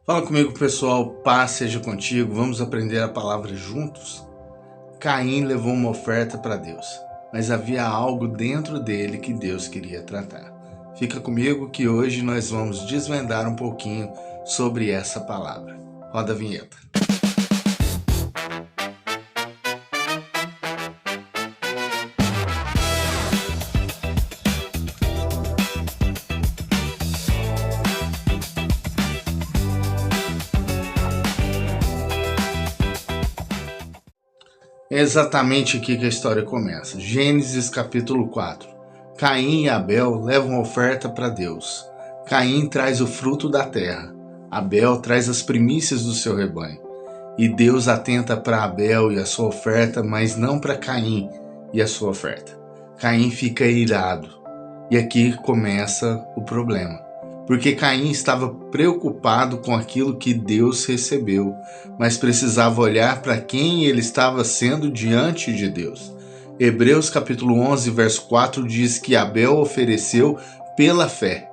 Fala comigo, pessoal, paz seja contigo, vamos aprender a palavra juntos? Caim levou uma oferta para Deus, mas havia algo dentro dele que Deus queria tratar. Fica comigo que hoje nós vamos desvendar um pouquinho sobre essa palavra. Roda a vinheta. É exatamente aqui que a história começa. Gênesis capítulo 4. Caim e Abel levam oferta para Deus. Caim traz o fruto da terra. Abel traz as primícias do seu rebanho. E Deus atenta para Abel e a sua oferta, mas não para Caim e a sua oferta. Caim fica irado. E aqui começa o problema. Porque Caim estava preocupado com aquilo que Deus recebeu, mas precisava olhar para quem ele estava sendo diante de Deus. Hebreus capítulo 11, verso 4 diz que Abel ofereceu pela fé.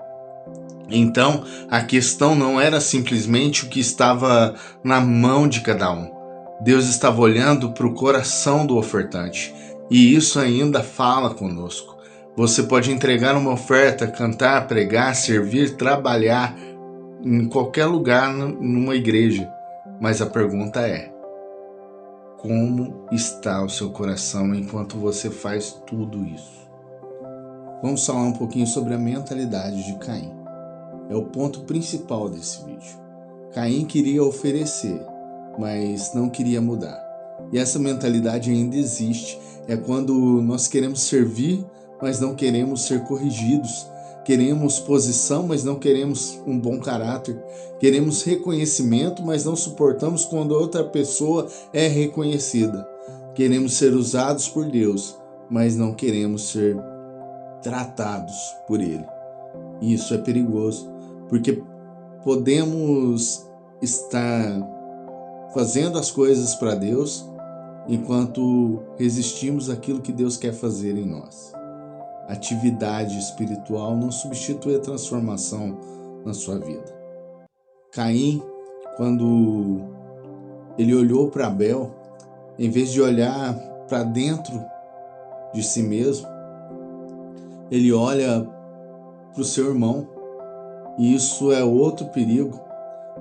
Então, a questão não era simplesmente o que estava na mão de cada um. Deus estava olhando para o coração do ofertante, e isso ainda fala conosco. Você pode entregar uma oferta, cantar, pregar, servir, trabalhar em qualquer lugar numa igreja. Mas a pergunta é: como está o seu coração enquanto você faz tudo isso? Vamos falar um pouquinho sobre a mentalidade de Caim. É o ponto principal desse vídeo. Caim queria oferecer, mas não queria mudar. E essa mentalidade ainda existe. É quando nós queremos servir, mas não queremos ser corrigidos. Queremos posição, mas não queremos um bom caráter. Queremos reconhecimento, mas não suportamos quando outra pessoa é reconhecida. Queremos ser usados por Deus, mas não queremos ser tratados por Ele. E isso é perigoso, porque podemos estar fazendo as coisas para Deus enquanto resistimos àquilo que Deus quer fazer em nós. Atividade espiritual não substitui a transformação na sua vida. Caim, quando ele olhou para Abel, em vez de olhar para dentro de si mesmo, ele olha para o seu irmão. E isso é outro perigo.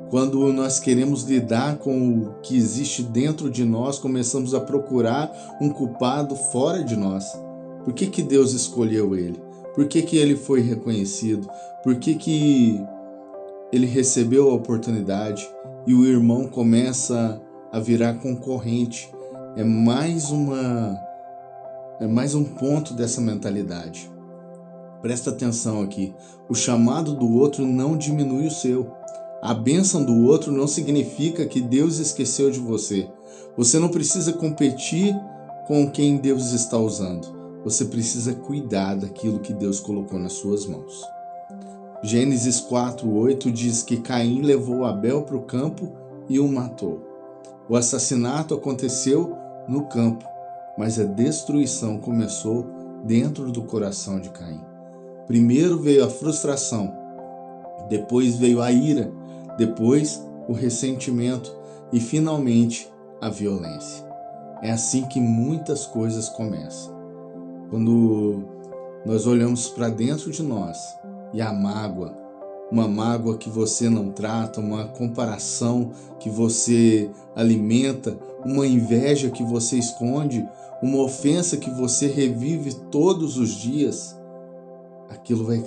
Quando nós queremos lidar com o que existe dentro de nós, começamos a procurar um culpado fora de nós. Por que Deus escolheu ele? Por que ele foi reconhecido? Por que ele recebeu a oportunidade? E o irmão começa a virar concorrente. É mais um ponto dessa mentalidade. Presta atenção aqui. O chamado do outro não diminui o seu. A bênção do outro não significa que Deus esqueceu de você. Você não precisa competir com quem Deus está usando. Você precisa cuidar daquilo que Deus colocou nas suas mãos. Gênesis 4:8 diz que Caim levou Abel para o campo e o matou. O assassinato aconteceu no campo, mas a destruição começou dentro do coração de Caim. Primeiro veio a frustração, depois veio a ira, depois o ressentimento e finalmente a violência. É assim que muitas coisas começam. Quando nós olhamos para dentro de nós e a mágoa, uma mágoa que você não trata, uma comparação que você alimenta, uma inveja que você esconde, uma ofensa que você revive todos os dias, aquilo vai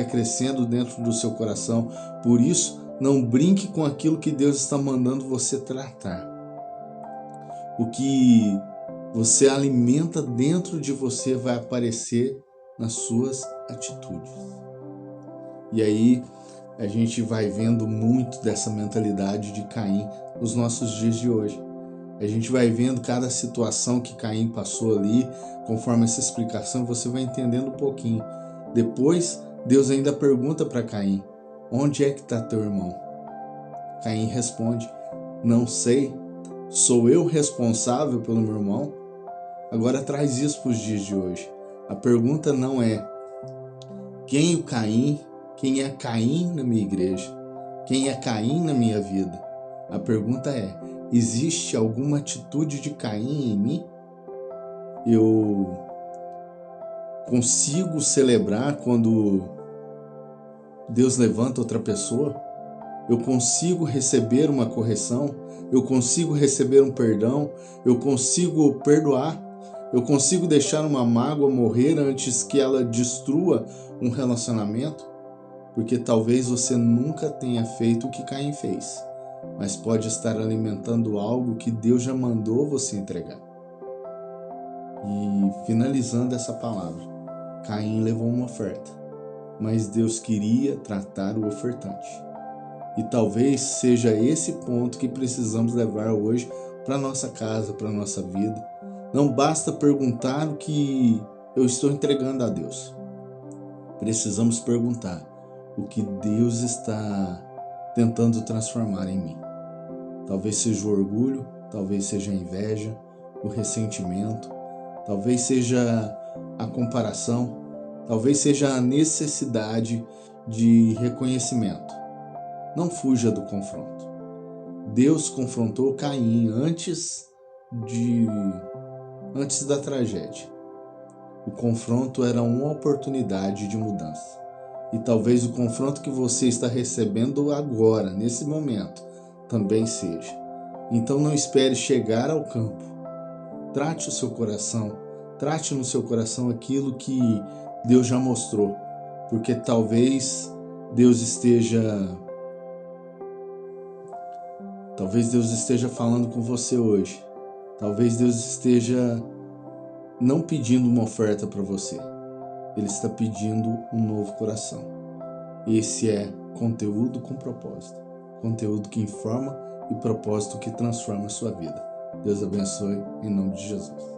crescendo dentro do seu coração. Por isso, não brinque com aquilo que Deus está mandando você tratar. O que você alimenta dentro de você vai aparecer nas suas atitudes. E aí a gente vai vendo muito dessa mentalidade de Caim nos nossos dias de hoje. A gente vai vendo cada situação que Caim passou ali, conforme essa explicação você vai entendendo um pouquinho. Depois, Deus ainda pergunta para Caim: onde é que está teu irmão? Caim responde: não sei, sou eu responsável pelo meu irmão? Agora traz isso para os dias de hoje. A pergunta não é quem é Caim na minha igreja. Quem é Caim na minha vida? A pergunta é: existe alguma atitude de Caim em mim? Eu consigo celebrar quando Deus levanta outra pessoa? Eu consigo receber uma correção? Eu consigo receber um perdão? Eu consigo perdoar? Eu consigo deixar uma mágoa morrer antes que ela destrua um relacionamento? Porque talvez você nunca tenha feito o que Caim fez, mas pode estar alimentando algo que Deus já mandou você entregar. E finalizando essa palavra, Caim levou uma oferta, mas Deus queria tratar o ofertante. E talvez seja esse ponto que precisamos levar hoje para nossa casa, para nossa vida. Não basta perguntar o que eu estou entregando a Deus. Precisamos perguntar o que Deus está tentando transformar em mim. Talvez seja o orgulho, talvez seja a inveja, o ressentimento, talvez seja a comparação, talvez seja a necessidade de reconhecimento. Não fuja do confronto. Deus confrontou Caim antes da tragédia. O confronto era uma oportunidade de mudança. E talvez o confronto que você está recebendo agora, nesse momento, também seja. Então não espere chegar ao campo. Trate o seu coração. Trate no seu coração aquilo que Deus já mostrou. Porque talvez Deus esteja falando com você hoje. Talvez Deus esteja não pedindo uma oferta para você. Ele está pedindo um novo coração. Esse é conteúdo com propósito. Conteúdo que informa e propósito que transforma a sua vida. Deus abençoe em nome de Jesus.